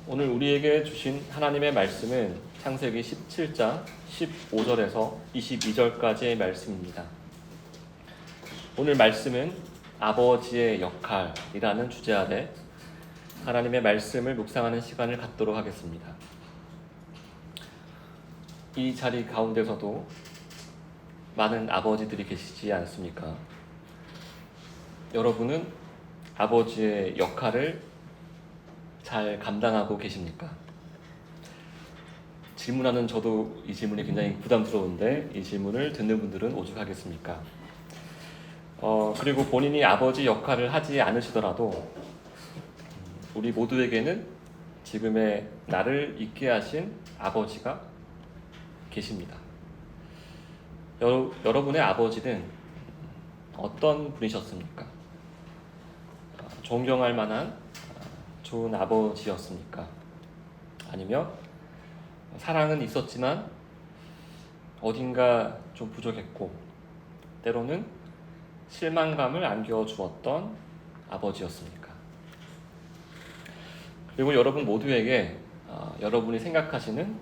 오늘 우리에게 주신 하나님의 말씀은 창세기 17장 15절에서 22절까지의 말씀입니다. 오늘 말씀은 아버지의 역할이라는 주제 아래 하나님의 말씀을 묵상하는 시간을 갖도록 하겠습니다. 이 자리 가운데서도 많은 아버지들이 계시지 않습니까? 여러분은 아버지의 역할을 잘 감당하고 계십니까? 질문하는 저도 이 질문이 굉장히 부담스러운데 이 질문을 듣는 분들은 오죽하겠습니까? 그리고 본인이 아버지 역할을 하지 않으시더라도 우리 모두에게는 지금의 나를 있게 하신 아버지가 계십니다. 여러분의 아버지는 어떤 분이셨습니까? 존경할 만한 좋은 아버지였습니까? 아니면 사랑은 있었지만 어딘가 좀 부족했고 때로는 실망감을 안겨주었던 아버지였습니까? 그리고 여러분 모두에게 여러분이 생각하시는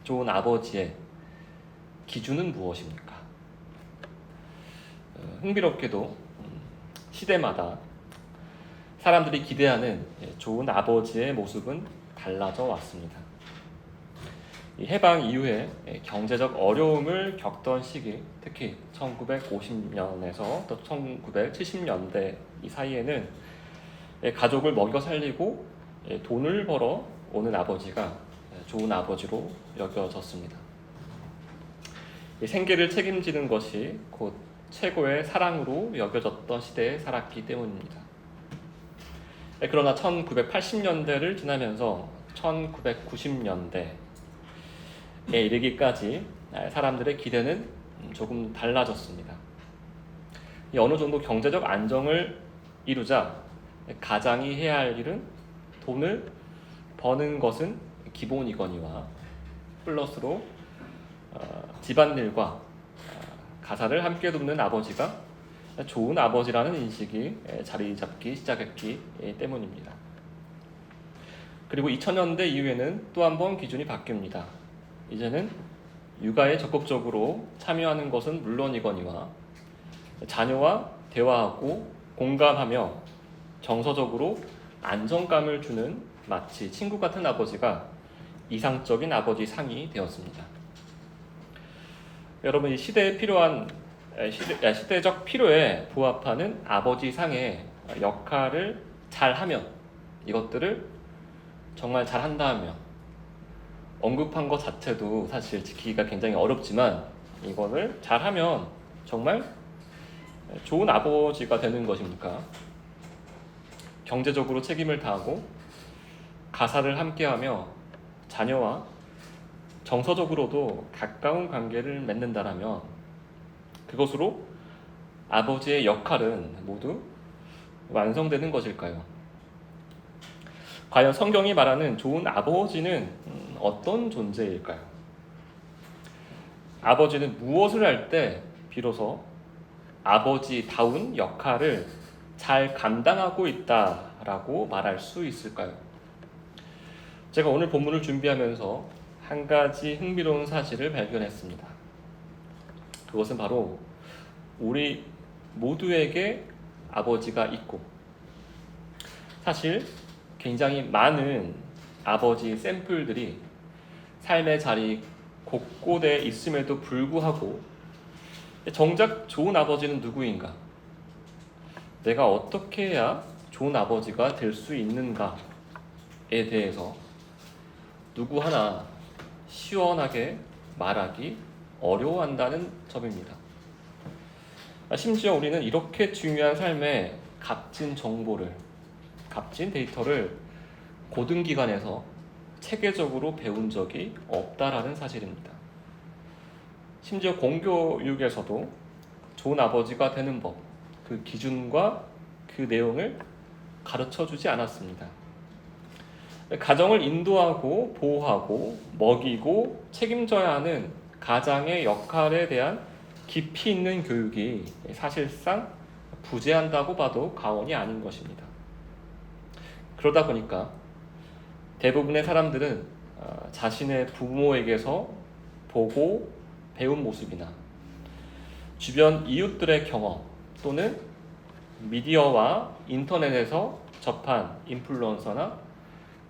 좋은 아버지의 기준은 무엇입니까? 흥미롭게도 시대마다 사람들이 기대하는 좋은 아버지의 모습은 달라져 왔습니다. 해방 이후에 경제적 어려움을 겪던 시기, 특히 1950년에서 또 1970년대 이 사이에는 가족을 먹여 살리고 돈을 벌어 오는 아버지가 좋은 아버지로 여겨졌습니다. 생계를 책임지는 것이 곧 최고의 사랑으로 여겨졌던 시대에 살았기 때문입니다. 그러나 1980년대를 지나면서 1990년대에 이르기까지 사람들의 기대는 조금 달라졌습니다. 어느 정도 경제적 안정을 이루자 가장이 해야 할 일은 돈을 버는 것은 기본이거니와 플러스로 집안일과 가사를 함께 돕는 아버지가 좋은 아버지라는 인식이 자리 잡기 시작했기 때문입니다. 그리고 2000년대 이후에는 또 한 번 기준이 바뀝니다. 이제는 육아에 적극적으로 참여하는 것은 물론이거니와 자녀와 대화하고 공감하며 정서적으로 안정감을 주는 마치 친구 같은 아버지가 이상적인 아버지 상이 되었습니다. 여러분, 이 시대에 필요한 시대적 필요에 부합하는 아버지 상의 역할을 잘하면, 이것들을 정말 잘한다면 언급한 것 자체도 사실 지키기가 굉장히 어렵지만 이거를 잘하면 정말 좋은 아버지가 되는 것입니까? 경제적으로 책임을 다하고 가사를 함께하며 자녀와 정서적으로도 가까운 관계를 맺는다라면 그것으로 아버지의 역할은 모두 완성되는 것일까요? 과연 성경이 말하는 좋은 아버지는 어떤 존재일까요? 아버지는 무엇을 할 때 비로소 아버지다운 역할을 잘 감당하고 있다라고 말할 수 있을까요? 제가 오늘 본문을 준비하면서 한 가지 흥미로운 사실을 발견했습니다. 그것은 바로 우리 모두에게 아버지가 있고 사실 굉장히 많은 아버지 샘플들이 삶의 자리 곳곳에 있음에도 불구하고 정작 좋은 아버지는 누구인가? 내가 어떻게 해야 좋은 아버지가 될 수 있는가에 대해서 누구 하나 시원하게 말하기 어려워한다는 점입니다. 심지어 우리는 이렇게 중요한 삶의 값진 정보를, 값진 데이터를 고등기관에서 체계적으로 배운 적이 없다라는 사실입니다. 심지어 공교육에서도 좋은 아버지가 되는 법, 그 기준과 그 내용을 가르쳐주지 않았습니다. 가정을 인도하고 보호하고 먹이고 책임져야 하는 가장의 역할에 대한 깊이 있는 교육이 사실상 부재한다고 봐도 과언이 아닌 것입니다. 그러다 보니까 대부분의 사람들은 자신의 부모에게서 보고 배운 모습이나 주변 이웃들의 경험 또는 미디어와 인터넷에서 접한 인플루언서나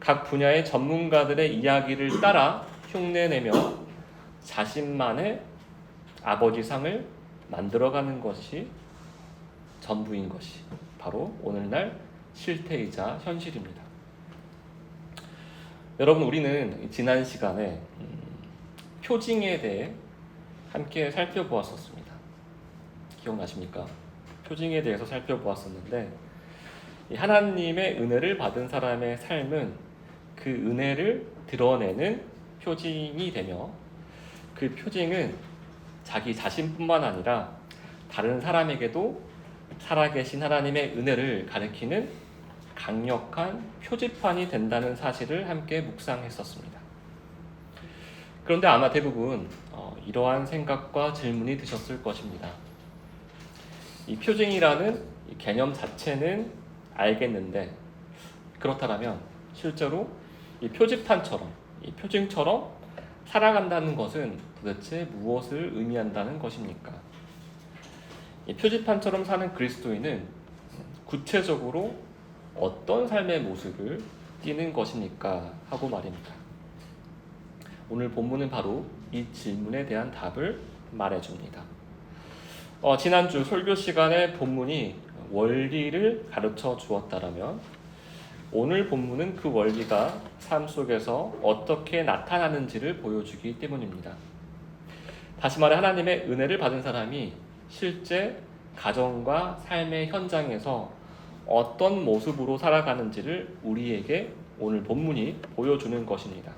각 분야의 전문가들의 이야기를 따라 흉내내며 자신만의 아버지상을 만들어가는 것이 전부인 것이 바로 오늘날 실태이자 현실입니다. 여러분, 우리는 지난 시간에 표징에 대해 함께 살펴보았었습니다. 기억나십니까? 표징에 대해서 살펴보았었는데 하나님의 은혜를 받은 사람의 삶은 그 은혜를 드러내는 표징이 되며 그 표징은 자기 자신뿐만 아니라 다른 사람에게도 살아계신 하나님의 은혜를 가리키는 강력한 표지판이 된다는 사실을 함께 묵상했었습니다. 그런데 아마 대부분 이러한 생각과 질문이 드셨을 것입니다. 이 표징이라는 이 개념 자체는 알겠는데 그렇다면 실제로 이 표지판처럼 이 표징처럼 살아간다는 것은 도대체 무엇을 의미한다는 것입니까? 이 표지판처럼 사는 그리스도인은 구체적으로 어떤 삶의 모습을 띠는 것입니까? 하고 말입니다. 오늘 본문은 바로 이 질문에 대한 답을 말해줍니다. 지난주 설교 시간에 본문이 원리를 가르쳐 주었다라면 오늘 본문은 그 원리가 삶 속에서 어떻게 나타나는지를 보여주기 때문입니다. 다시 말해 하나님의 은혜를 받은 사람이 실제 가정과 삶의 현장에서 어떤 모습으로 살아가는지를 우리에게 오늘 본문이 보여주는 것입니다.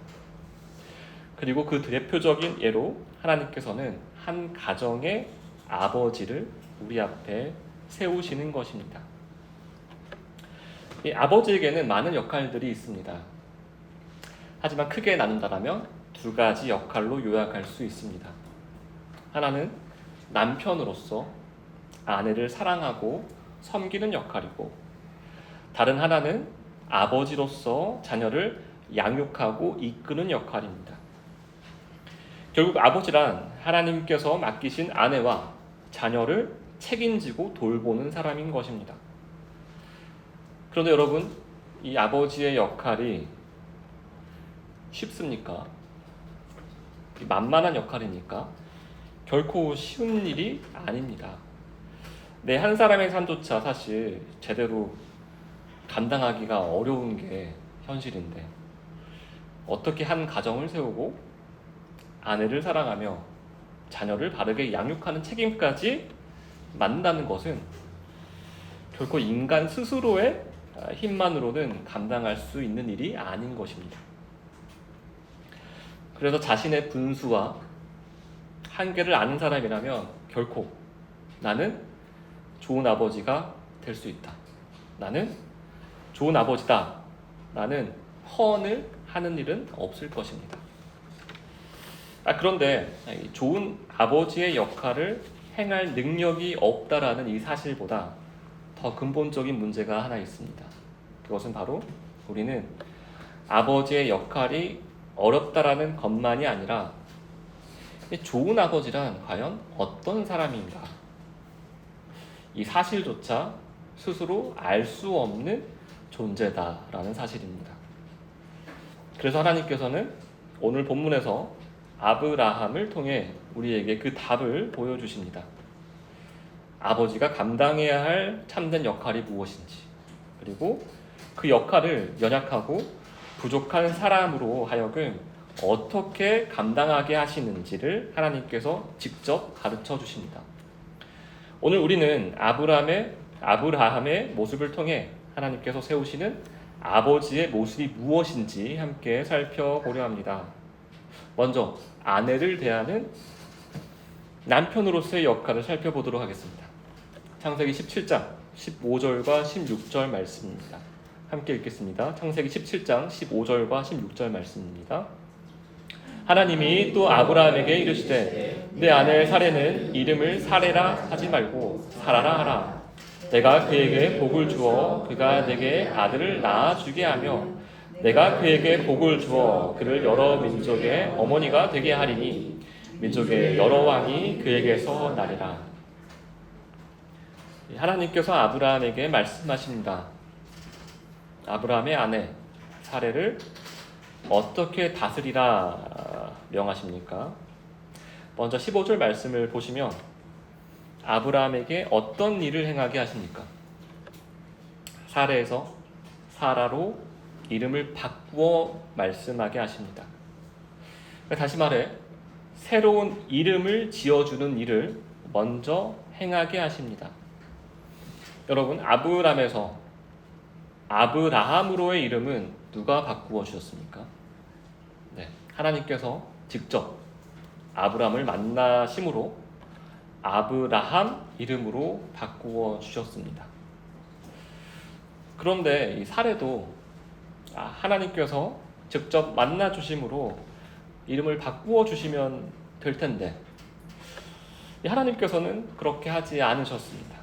그리고 그 대표적인 예로 하나님께서는 한 가정의 아버지를 우리 앞에 세우시는 것입니다. 이 아버지에게는 많은 역할들이 있습니다. 하지만 크게 나눈다면 두 가지 역할로 요약할 수 있습니다. 하나는 남편으로서 아내를 사랑하고 섬기는 역할이고, 다른 하나는 아버지로서 자녀를 양육하고 이끄는 역할입니다. 결국 아버지란 하나님께서 맡기신 아내와 자녀를 책임지고 돌보는 사람인 것입니다. 그런데 여러분, 이 아버지의 역할이 쉽습니까? 만만한 역할입니까? 결코 쉬운 일이 아닙니다. 내 한 사람의 삶조차 사실 제대로 감당하기가 어려운 게 현실인데 어떻게 한 가정을 세우고 아내를 사랑하며 자녀를 바르게 양육하는 책임까지 맡는다는 것은 결코 인간 스스로의 힘만으로는 감당할 수 있는 일이 아닌 것입니다. 그래서 자신의 분수와 한계를 아는 사람이라면 결코 나는 좋은 아버지가 될 수 있다, 나는 좋은 아버지다, 나는 헌을 하는 일은 없을 것입니다. 그런데 좋은 아버지의 역할을 행할 능력이 없다라는 이 사실보다 더 근본적인 문제가 하나 있습니다. 그것은 바로 우리는 아버지의 역할이 어렵다라는 것만이 아니라 좋은 아버지란 과연 어떤 사람인가, 이 사실조차 스스로 알 수 없는 존재다라는 사실입니다. 그래서 하나님께서는 오늘 본문에서 아브라함을 통해 우리에게 그 답을 보여주십니다. 아버지가 감당해야 할 참된 역할이 무엇인지, 그리고 그 역할을 연약하고 부족한 사람으로 하여금 어떻게 감당하게 하시는지를 하나님께서 직접 가르쳐 주십니다. 오늘 우리는 아브라함의 모습을 통해 하나님께서 세우시는 아버지의 모습이 무엇인지 함께 살펴보려 합니다. 먼저 아내를 대하는 남편으로서의 역할을 살펴보도록 하겠습니다. 창세기 17장 15절과 16절 말씀입니다. 함께 읽겠습니다. 창세기 17장 15절과 16절 말씀입니다. 하나님이 또 아브라함에게 이르시되 내 아내 사레는 이름을 사레라 하지 말고 사라라 하라. 내가 그에게 복을 주어 그가 내게 아들을 낳아주게 하며 내가 그에게 복을 주어 그를 여러 민족의 어머니가 되게 하리니 민족의 여러 왕이 그에게서 나리라. 하나님께서 아브라함에게 말씀하십니다. 아브라함의 아내 사레를 어떻게 다스리라 명하십니까? 먼저 15절 말씀을 보시면 아브라함에게 어떤 일을 행하게 하십니까? 사레에서 사라로 이름을 바꾸어 말씀하게 하십니다. 다시 말해 새로운 이름을 지어주는 일을 먼저 행하게 하십니다. 여러분, 아브람에서 아브라함으로의 이름은 누가 바꾸어 주셨습니까? 네, 하나님께서 직접 아브람을 만나심으로 아브라함 이름으로 바꾸어 주셨습니다. 그런데 이 사례도 하나님께서 직접 만나 주심으로 이름을 바꾸어 주시면 될 텐데 하나님께서는 그렇게 하지 않으셨습니다.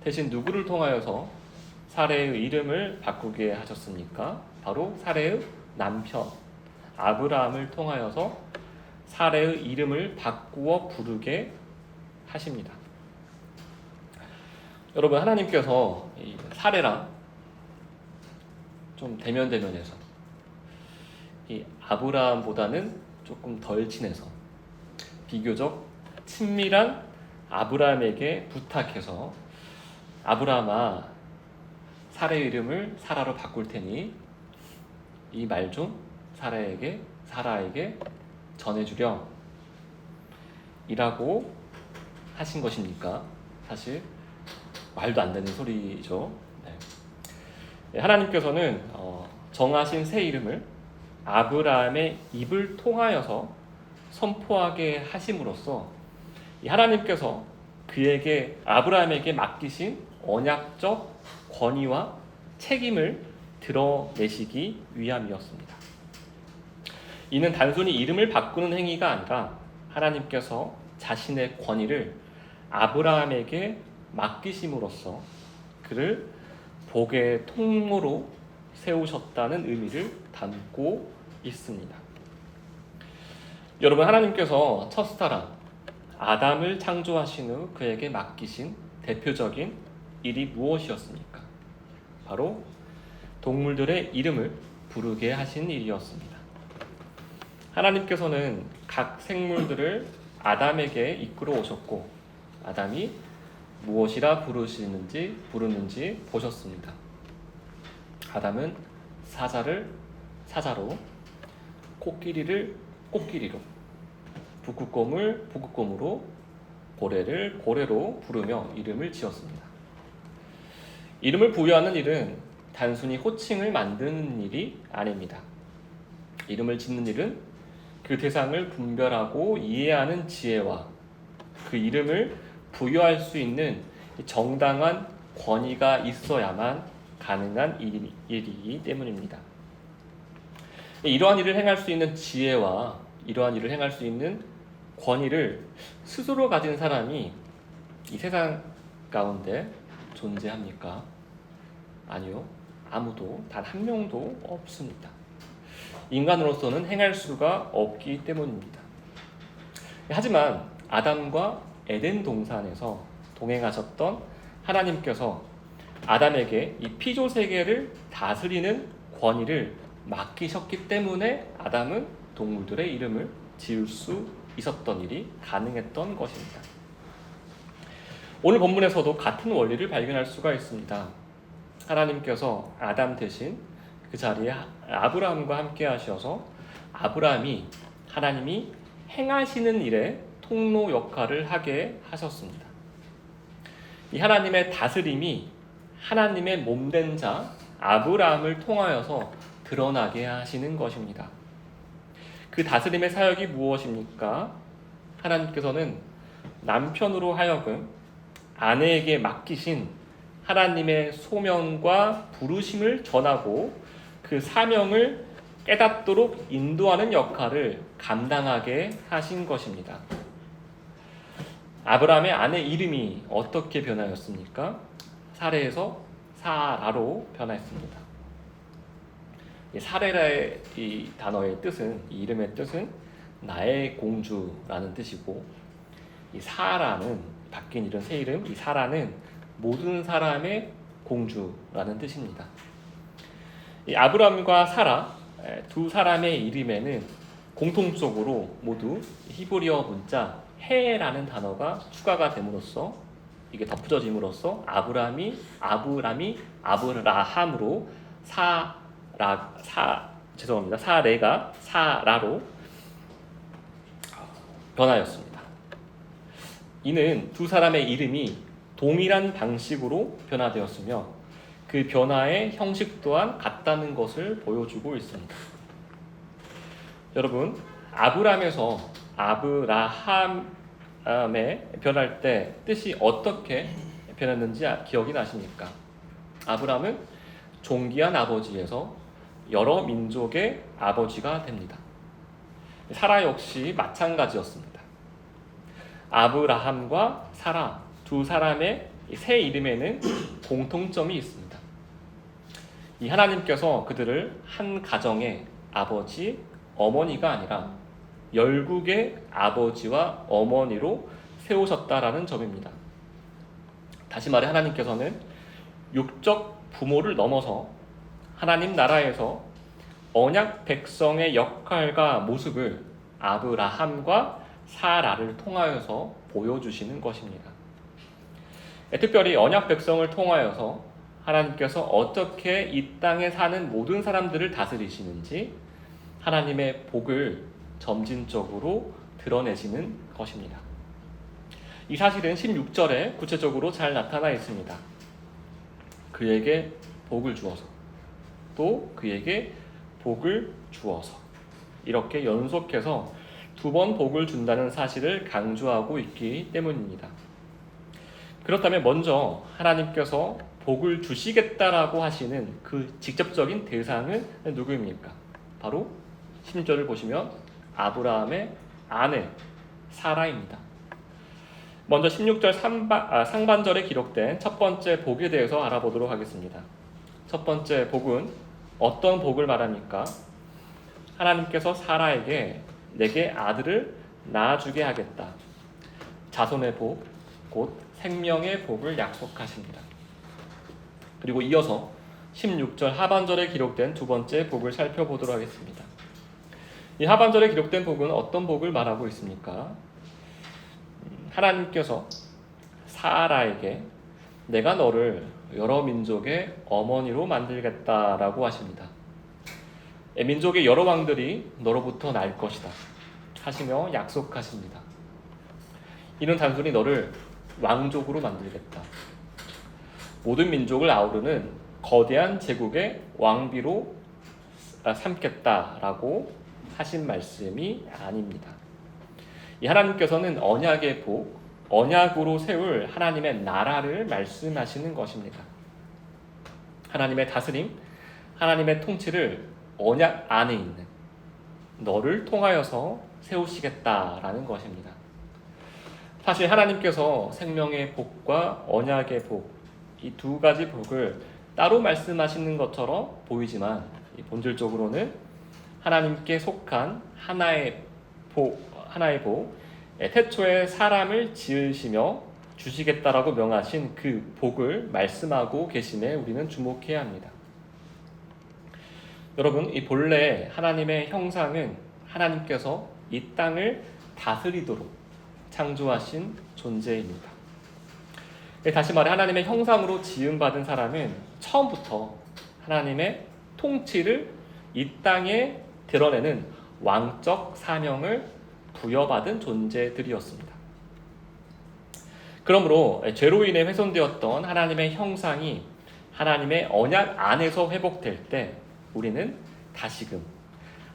대신 누구를 통하여서 사레의 이름을 바꾸게 하셨습니까? 바로 사레의 남편 아브라함을 통하여서 사레의 이름을 바꾸어 부르게 하십니다. 여러분, 하나님께서 이 사레랑 좀 대면대면해서 이 아브라함보다는 조금 덜 친해서 비교적 친밀한 아브라함에게 부탁해서 아브라함아, 사라의 이름을 사라로 바꿀 테니 이 말 좀 사라에게 전해주렴 이라고 하신 것입니까? 사실 말도 안 되는 소리죠. 네. 하나님께서는 정하신 새 이름을 아브라함의 입을 통하여서 선포하게 하심으로써 하나님께서 그에게 아브라함에게 맡기신 언약적 권위와 책임을 드러내시기 위함이었습니다. 이는 단순히 이름을 바꾸는 행위가 아니라 하나님께서 자신의 권위를 아브라함에게 맡기심으로써 그를 복의 통로로 세우셨다는 의미를 담고 있습니다. 여러분, 하나님께서 첫사람 아담을 창조하신 후 그에게 맡기신 대표적인 일이 무엇이었습니까? 바로 동물들의 이름을 부르게 하신 일이었습니다. 하나님께서는 각 생물들을 아담에게 이끌어 오셨고 아담이 무엇이라 부르는지 보셨습니다. 아담은 사자를 사자로, 코끼리를 코끼리로, 북극곰을 북극곰으로, 고래를 고래로 부르며 이름을 지었습니다. 이름을 부여하는 일은 단순히 호칭을 만드는 일이 아닙니다. 이름을 짓는 일은 그 대상을 분별하고 이해하는 지혜와 그 이름을 부여할 수 있는 정당한 권위가 있어야만 가능한 일이기 때문입니다. 이러한 일을 행할 수 있는 지혜와 이러한 일을 행할 수 있는 권위를 스스로 가진 사람이 이 세상 가운데 존재합니까? 아니요. 아무도 단 한 명도 없습니다. 인간으로서는 행할 수가 없기 때문입니다. 하지만 아담과 에덴 동산에서 동행하셨던 하나님께서 아담에게 이 피조 세계를 다스리는 권위를 맡기셨기 때문에 아담은 동물들의 이름을 지을 수 있었던 일이 가능했던 것입니다. 오늘 본문에서도 같은 원리를 발견할 수가 있습니다. 하나님께서 아담 대신 그 자리에 아브라함과 함께 하셔서 아브라함이 하나님이 행하시는 일에 통로 역할을 하게 하셨습니다. 이 하나님의 다스림이 하나님의 몸된 자 아브라함을 통하여서 드러나게 하시는 것입니다. 그 다스림의 사역이 무엇입니까? 하나님께서는 남편으로 하여금 아내에게 맡기신 하나님의 소명과 부르심을 전하고 그 사명을 깨닫도록 인도하는 역할을 감당하게 하신 것입니다. 아브라함의 아내 이름이 어떻게 변하였습니까? 사레에서 사라로 변했습니다. 이 사레라의 이 단어의 뜻은, 이 이름의 뜻은 나의 공주라는 뜻이고, 이 사라는, 바뀐 이런 새 이름, 이 사라는 모든 사람의 공주라는 뜻입니다. 이 아브람과 사라 두 사람의 이름에는 공통적으로 모두 히브리어 문자 해라는 단어가 추가가 됨으로써, 이게 덧붙여짐으로써 아브라함이 아브라함으로 사레가 사라로 변하였습니다. 이는 두 사람의 이름이 동일한 방식으로 변화되었으며 그 변화의 형식 또한 같다는 것을 보여주고 있습니다. 여러분, 아브람에서 아브라함에 변할 때 뜻이 어떻게 변했는지 기억이 나십니까? 아브람은 존귀한 아버지에서 여러 민족의 아버지가 됩니다. 사라 역시 마찬가지였습니다. 아브라함과 사라 두 사람의 새 이름에는 공통점이 있습니다. 이 하나님께서 그들을 한 가정의 아버지, 어머니가 아니라 열국의 아버지와 어머니로 세우셨다라는 점입니다. 다시 말해 하나님께서는 육적 부모를 넘어서 하나님 나라에서 언약 백성의 역할과 모습을 아브라함과 사라를 통하여서 보여주시는 것입니다. 특별히 언약 백성을 통하여서 하나님께서 어떻게 이 땅에 사는 모든 사람들을 다스리시는지 하나님의 복을 점진적으로 드러내시는 것입니다. 이 사실은 16절에 구체적으로 잘 나타나 있습니다. 그에게 복을 주어서, 또 그에게 복을 주어서, 이렇게 연속해서 두 번 복을 준다는 사실을 강조하고 있기 때문입니다. 그렇다면 먼저 하나님께서 복을 주시겠다라고 하시는 그 직접적인 대상은 누구입니까? 바로 16절을 보시면 아브라함의 아내 사라입니다. 먼저 16절 상반절에 기록된 첫 번째 복에 대해서 알아보도록 하겠습니다. 첫 번째 복은 어떤 복을 말합니까? 하나님께서 사라에게 내게 아들을 낳아주게 하겠다. 자손의 복, 곧 생명의 복을 약속하십니다. 그리고 이어서 16절 하반절에 기록된 두 번째 복을 살펴보도록 하겠습니다. 이 하반절에 기록된 복은 어떤 복을 말하고 있습니까? 하나님께서 사라에게 내가 너를 여러 민족의 어머니로 만들겠다라고 하십니다. 민족의 여러 왕들이 너로부터 날 것이다 하시며 약속하십니다. 이는 단순히 너를 왕족으로 만들겠다, 모든 민족을 아우르는 거대한 제국의 왕비로 삼겠다라고 하신 말씀이 아닙니다. 이 하나님께서는 언약의 복, 언약으로 세울 하나님의 나라를 말씀하시는 것입니다. 하나님의 다스림, 하나님의 통치를 언약 안에 있는 너를 통하여서 세우시겠다라는 것입니다. 사실 하나님께서 생명의 복과 언약의 복, 이 두 가지 복을 따로 말씀하시는 것처럼 보이지만 본질적으로는 하나님께 속한 하나의 복, 태초에 사람을 지으시며 주시겠다라고 명하신 그 복을 말씀하고 계심에 우리는 주목해야 합니다. 여러분, 이 본래 하나님의 형상은 하나님께서 이 땅을 다스리도록 창조하신 존재입니다. 다시 말해 하나님의 형상으로 지음받은 사람은 처음부터 하나님의 통치를 이 땅에 드러내는 왕적 사명을 부여받은 존재들이었습니다. 그러므로 죄로 인해 훼손되었던 하나님의 형상이 하나님의 언약 안에서 회복될 때 우리는 다시금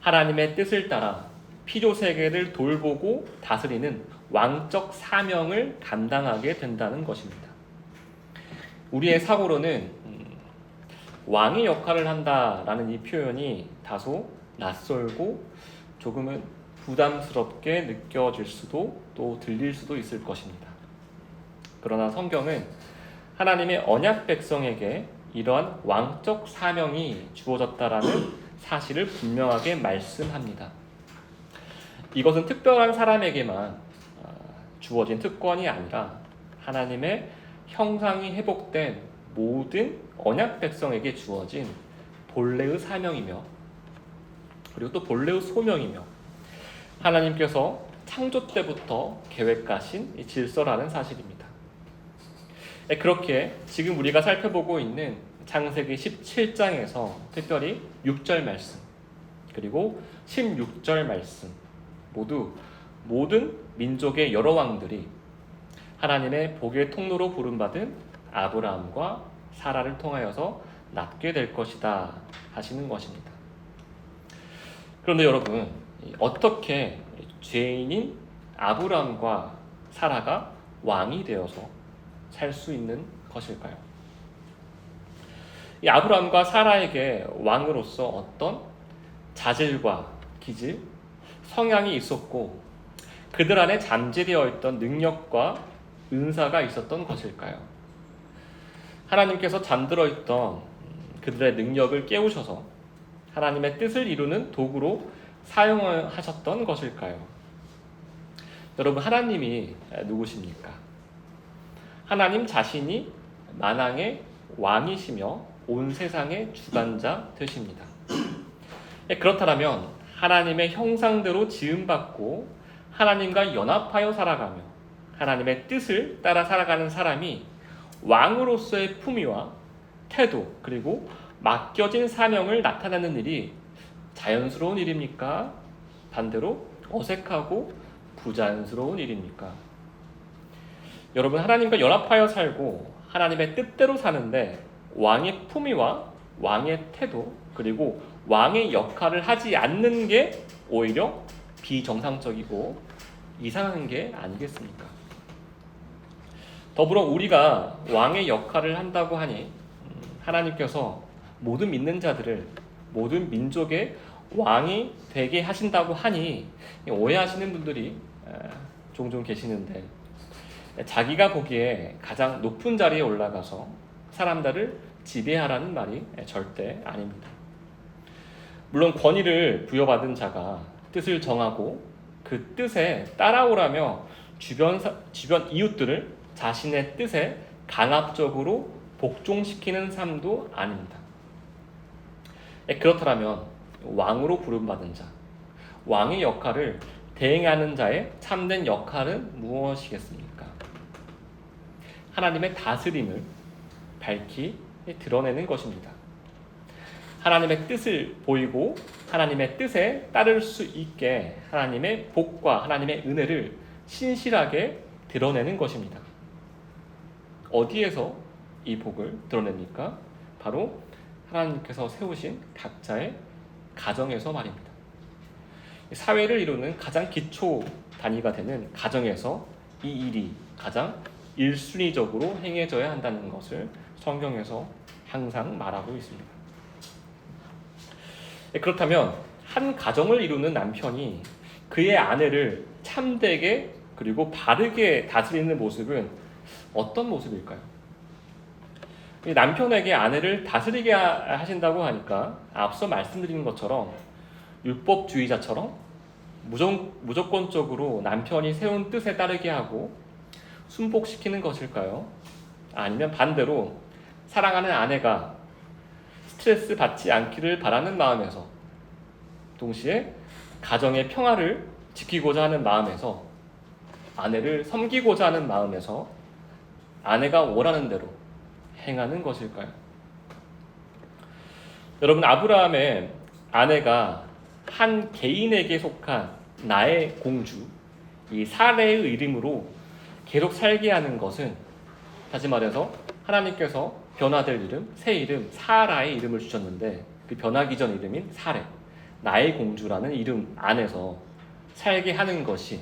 하나님의 뜻을 따라 피조세계를 돌보고 다스리는 왕적 사명을 감당하게 된다는 것입니다. 우리의 사고로는 왕의 역할을 한다라는 이 표현이 다소 낯설고 조금은 부담스럽게 느껴질 수도 또 들릴 수도 있을 것입니다. 그러나 성경은 하나님의 언약 백성에게 이러한 왕적 사명이 주어졌다라는 사실을 분명하게 말씀합니다. 이것은 특별한 사람에게만 주어진 특권이 아니라 하나님의 형상이 회복된 모든 언약 백성에게 주어진 본래의 사명이며, 그리고 또 본래의 소명이며, 하나님께서 창조 때부터 계획하신 이 질서라는 사실입니다. 그렇게 지금 우리가 살펴보고 있는 창세기 17장에서 특별히 6절 말씀 그리고 16절 말씀 모두 모든 민족의 여러 왕들이 하나님의 복의 통로로 부름받은 아브라함과 사라를 통하여서 낳게 될 것이다 하시는 것입니다. 그런데 여러분, 어떻게 죄인인 아브라함과 사라가 왕이 되어서 살 수 있는 것일까요? 이 아브라함과 사라에게 왕으로서 어떤 자질과 기질, 성향이 있었고 그들 안에 잠재되어 있던 능력과 은사가 있었던 것일까요? 하나님께서 잠들어 있던 그들의 능력을 깨우셔서 하나님의 뜻을 이루는 도구로 사용하셨던 것일까요? 여러분, 하나님이 누구십니까? 하나님 자신이 만왕의 왕이시며 온 세상의 주관자 되십니다. 그렇다면 하나님의 형상대로 지음받고 하나님과 연합하여 살아가며 하나님의 뜻을 따라 살아가는 사람이 왕으로서의 품위와 태도, 그리고 맡겨진 사명을 나타내는 일이 자연스러운 일입니까? 반대로 어색하고 부자연스러운 일입니까? 여러분, 하나님과 연합하여 살고 하나님의 뜻대로 사는데 왕의 품위와 왕의 태도, 그리고 왕의 역할을 하지 않는 게 오히려 비정상적이고 이상한 게 아니겠습니까? 더불어 우리가 왕의 역할을 한다고 하니 하나님께서 모든 믿는 자들을 모든 민족의 왕이 되게 하신다고 하니 오해하시는 분들이 종종 계시는데, 자기가 보기에 가장 높은 자리에 올라가서 사람들을 지배하라는 말이 절대 아닙니다. 물론 권위를 부여받은 자가 뜻을 정하고 그 뜻에 따라오라며 주변 이웃들을 자신의 뜻에 강압적으로 복종시키는 삶도 아닙니다. 그렇다면 왕으로 부름받은 자, 왕의 역할을 대행하는 자의 참된 역할은 무엇이겠습니까? 하나님의 다스림을 밝히 드러내는 것입니다. 하나님의 뜻을 보이고 하나님의 뜻에 따를 수 있게 하나님의 복과 하나님의 은혜를 신실하게 드러내는 것입니다. 어디에서 이 복을 드러냅니까? 바로 하나님께서 세우신 각자의 가정에서 말입니다. 사회를 이루는 가장 기초 단위가 되는 가정에서 이 일이 가장 1순위적으로 행해져야 한다는 것을 성경에서 항상 말하고 있습니다. 그렇다면 한 가정을 이루는 남편이 그의 아내를 참되게 그리고 바르게 다스리는 모습은 어떤 모습일까요? 남편에게 아내를 다스리게 하신다고 하니까 앞서 말씀드린 것처럼 율법주의자처럼 무조건적으로 남편이 세운 뜻에 따르게 하고 순복시키는 것일까요? 아니면 반대로 사랑하는 아내가 스트레스 받지 않기를 바라는 마음에서, 동시에 가정의 평화를 지키고자 하는 마음에서, 아내를 섬기고자 하는 마음에서 아내가 원하는 대로 행하는 것일까요? 여러분, 아브라함의 아내가 한 개인에게 속한 나의 공주, 이 사레의 이름으로 계속 살게 하는 것은, 다시 말해서 하나님께서 변화될 이름, 새 이름 사라의 이름을 주셨는데 그 변하기 전 이름인 사레, 나의 공주라는 이름 안에서 살게 하는 것이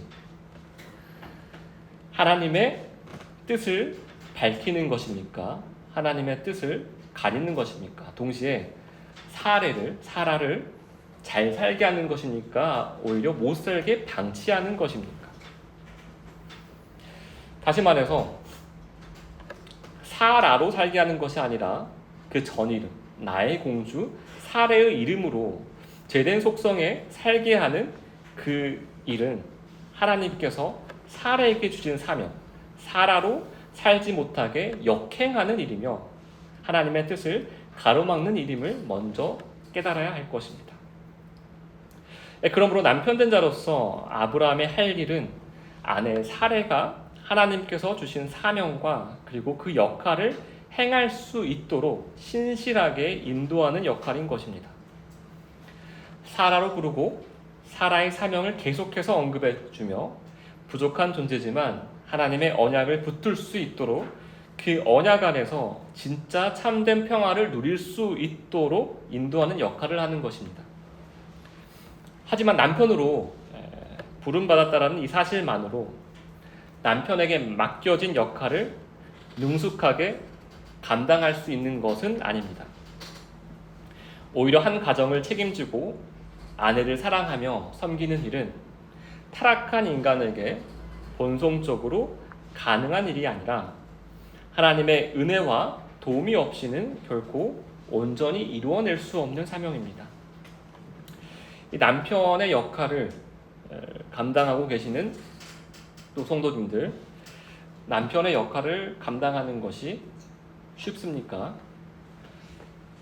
하나님의 뜻을 밝히는 것입니까? 하나님의 뜻을 가리는 것입니까? 동시에 사라를 잘 살게 하는 것입니까? 오히려 못 살게 방치하는 것입니까? 다시 말해서 사라로 살게 하는 것이 아니라 그 전 이름, 나의 공주 사례의 이름으로 죄된 속성에 살게 하는 그 일은 하나님께서 사례에게 주신 사명, 사라로 살지 못하게 역행하는 일이며 하나님의 뜻을 가로막는 일임을 먼저 깨달아야 할 것입니다. 그러므로 남편된 자로서 아브라함의 할 일은 아내 사레가 하나님께서 주신 사명과 그리고 그 역할을 행할 수 있도록 신실하게 인도하는 역할인 것입니다. 사라로 부르고 사라의 사명을 계속해서 언급해 주며 부족한 존재지만 하나님의 언약을 붙들 수 있도록 그 언약 안에서 진짜 참된 평화를 누릴 수 있도록 인도하는 역할을 하는 것입니다. 하지만 남편으로 부름받았다는 이 사실만으로 남편에게 맡겨진 역할을 능숙하게 감당할 수 있는 것은 아닙니다. 오히려 한 가정을 책임지고 아내를 사랑하며 섬기는 일은 타락한 인간에게 본성적으로 가능한 일이 아니라 하나님의 은혜와 도움이 없이는 결코 온전히 이루어낼 수 없는 사명입니다. 이 남편의 역할을 감당하고 계시는 또 성도님들, 남편의 역할을 감당하는 것이 쉽습니까?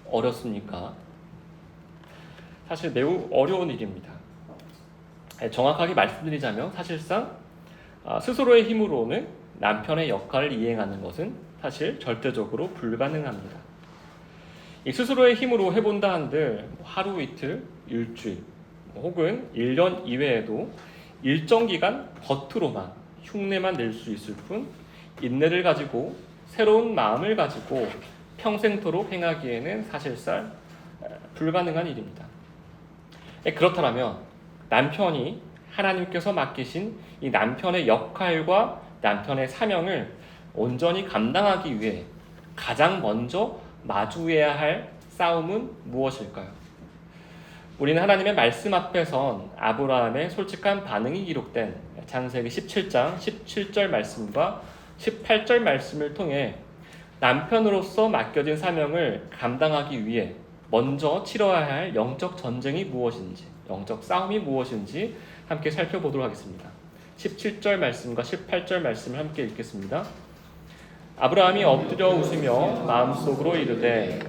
어렵습니까? 사실 매우 어려운 일입니다. 정확하게 말씀드리자면 사실상 스스로의 힘으로는 남편의 역할을 이행하는 것은 사실 절대적으로 불가능합니다. 이 스스로의 힘으로 해본다 한들 하루 이틀, 일주일 혹은 1년 이외에도 일정 기간 겉으로만 흉내만 낼 수 있을 뿐 인내를 가지고 새로운 마음을 가지고 평생토록 행하기에는 사실상 불가능한 일입니다. 그렇다면 남편이 하나님께서 맡기신 이 남편의 역할과 남편의 사명을 온전히 감당하기 위해 가장 먼저 마주해야 할 싸움은 무엇일까요? 우리는 하나님의 말씀 앞에선 아브라함의 솔직한 반응이 기록된 창세기 17장 17절 말씀과 18절 말씀을 통해 남편으로서 맡겨진 사명을 감당하기 위해 먼저 치러야 할 영적 전쟁이 무엇인지, 영적 싸움이 무엇인지 함께 살펴보도록 하겠습니다. 17절 말씀과 18절 말씀을 함께 읽겠습니다. 아브라함이 엎드려 웃으며 마음속으로 이르되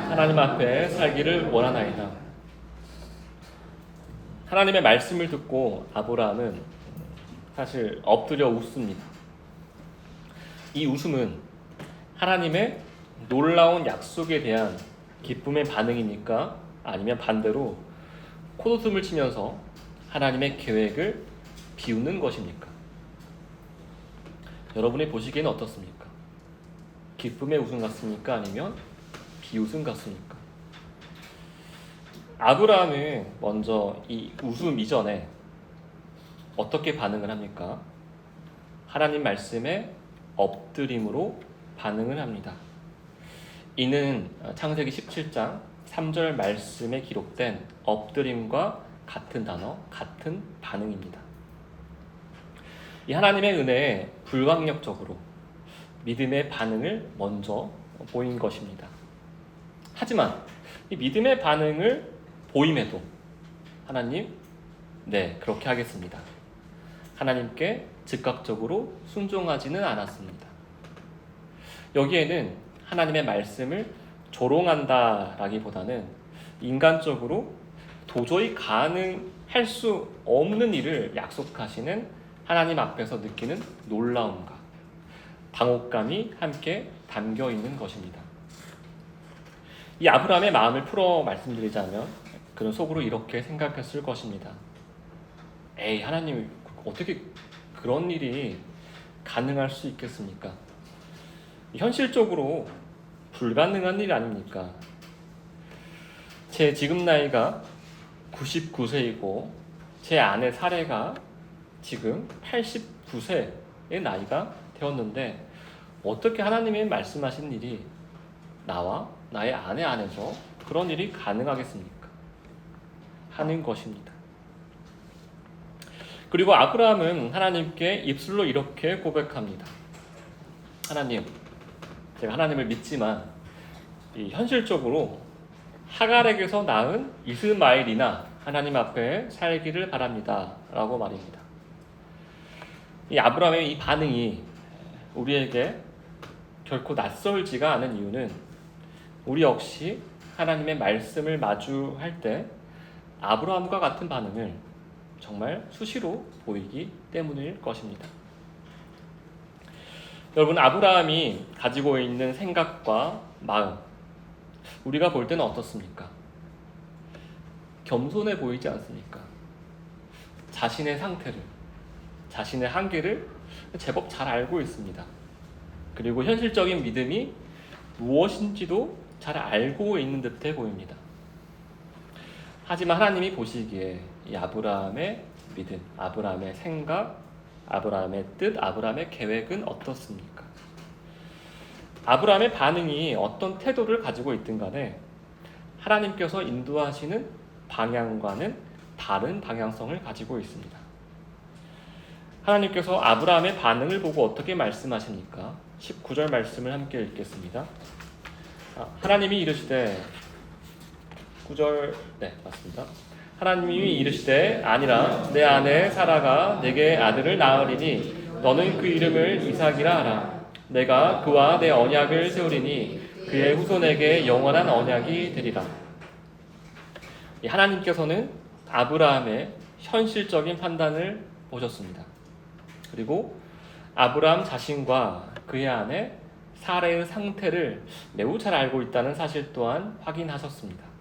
하나님 앞에 살기를 원하나이다. 하나님의 말씀을 듣고 아브라함은 사실 엎드려 웃습니다. 이 웃음은 하나님의 놀라운 약속에 대한 기쁨의 반응입니까? 아니면 반대로 콧웃음을 치면서 하나님의 계획을 비웃는 것입니까? 여러분이 보시기에는 어떻습니까? 기쁨의 웃음 같습니까? 아니면 비웃음 같습니까? 아브라함은 먼저 이 웃음 이전에 어떻게 반응을 합니까? 하나님 말씀에 엎드림으로 반응을 합니다. 이는 창세기 17장 3절 말씀에 기록된 엎드림과 같은 단어, 같은 반응입니다. 이 하나님의 은혜에 불강력적으로 믿음의 반응을 먼저 보인 것입니다. 하지만 이 믿음의 반응을 보임에도 하나님, 네, 그렇게 하겠습니다. 하나님께 즉각적으로 순종하지는 않았습니다. 여기에는 하나님의 말씀을 조롱한다라기보다는 인간적으로 도저히 가능할 수 없는 일을 약속하시는 하나님 앞에서 느끼는 놀라움과 당혹감이 함께 담겨 있는 것입니다. 이 아브라함의 마음을 풀어 말씀드리자면 그는 속으로 이렇게 생각했을 것입니다. 에이, 하나님, 어떻게 그런 일이 가능할 수 있겠습니까? 현실적으로 불가능한 일 아닙니까? 제 지금 나이가 99세이고 제 아내 사례가 지금 89세의 나이가 되었는데 어떻게 하나님이 말씀하신 일이 나와 나의 아내 안에서 그런 일이 가능하겠습니까? 하는 것입니다. 그리고 아브라함은 하나님께 입술로 이렇게 고백합니다. 하나님, 제가 하나님을 믿지만 현실적으로 하갈에게서 낳은 이스마엘이나 하나님 앞에 살기를 바랍니다 라고 말입니다. 이 아브라함의 이 반응이 우리에게 결코 낯설지가 않은 이유는 우리 역시 하나님의 말씀을 마주할 때 아브라함과 같은 반응을 정말 수시로 보이기 때문일 것입니다. 여러분, 아브라함이 가지고 있는 생각과 마음, 우리가 볼 때는 어떻습니까? 겸손해 보이지 않습니까? 자신의 상태를, 자신의 한계를 제법 잘 알고 있습니다. 그리고 현실적인 믿음이 무엇인지도 잘 알고 있는 듯해 보입니다. 하지만 하나님이 보시기에 이 아브라함의 믿음, 아브라함의 생각, 아브라함의 뜻, 아브라함의 계획은 어떻습니까? 아브라함의 반응이 어떤 태도를 가지고 있든 간에 하나님께서 인도하시는 방향과는 다른 방향성을 가지고 있습니다. 하나님께서 아브라함의 반응을 보고 어떻게 말씀하십니까? 19절 말씀을 함께 읽겠습니다. 하나님이 이르시되 9절 맞습니다. 하나님이 이르시되 아니라 내 아내 사라가 내게 아들을 낳으리니 너는 그 이름을 이삭이라 하라. 내가 그와 내 언약을 세우리니 그의 후손에게 영원한 언약이 되리라. 하나님께서는 아브라함의 현실적인 판단을 보셨습니다. 그리고 아브라함 자신과 그의 아내 사라의 상태를 매우 잘 알고 있다는 사실 또한 확인하셨습니다.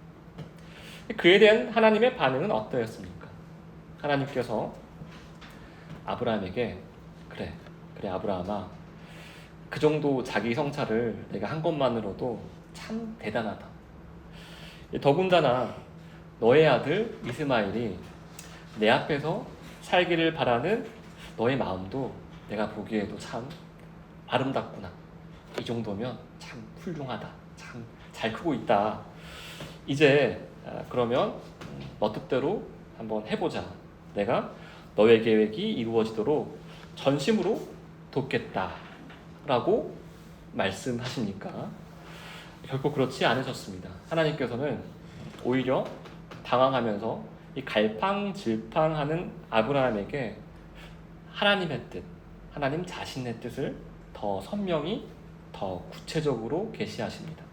그에 대한 하나님의 반응은 어떠했습니까? 하나님께서 아브라함에게 그래 아브라함아, 그 정도 자기 성찰을 내가 한 것만으로도 참 대단하다. 더군다나 너의 아들 이스마엘이 내 앞에서 살기를 바라는 너의 마음도 내가 보기에도 참 아름답구나. 이 정도면 참 훌륭하다. 참 잘 크고 있다. 이제 그러면 너 뜻대로 한번 해보자. 내가 너의 계획이 이루어지도록 전심으로 돕겠다 라고 말씀하시니까 결코 그렇지 않으셨습니다. 하나님께서는 오히려 당황하면서 이 갈팡질팡하는 아브라함에게 하나님의 뜻, 하나님 자신의 뜻을 더 선명히, 더 구체적으로 계시하십니다.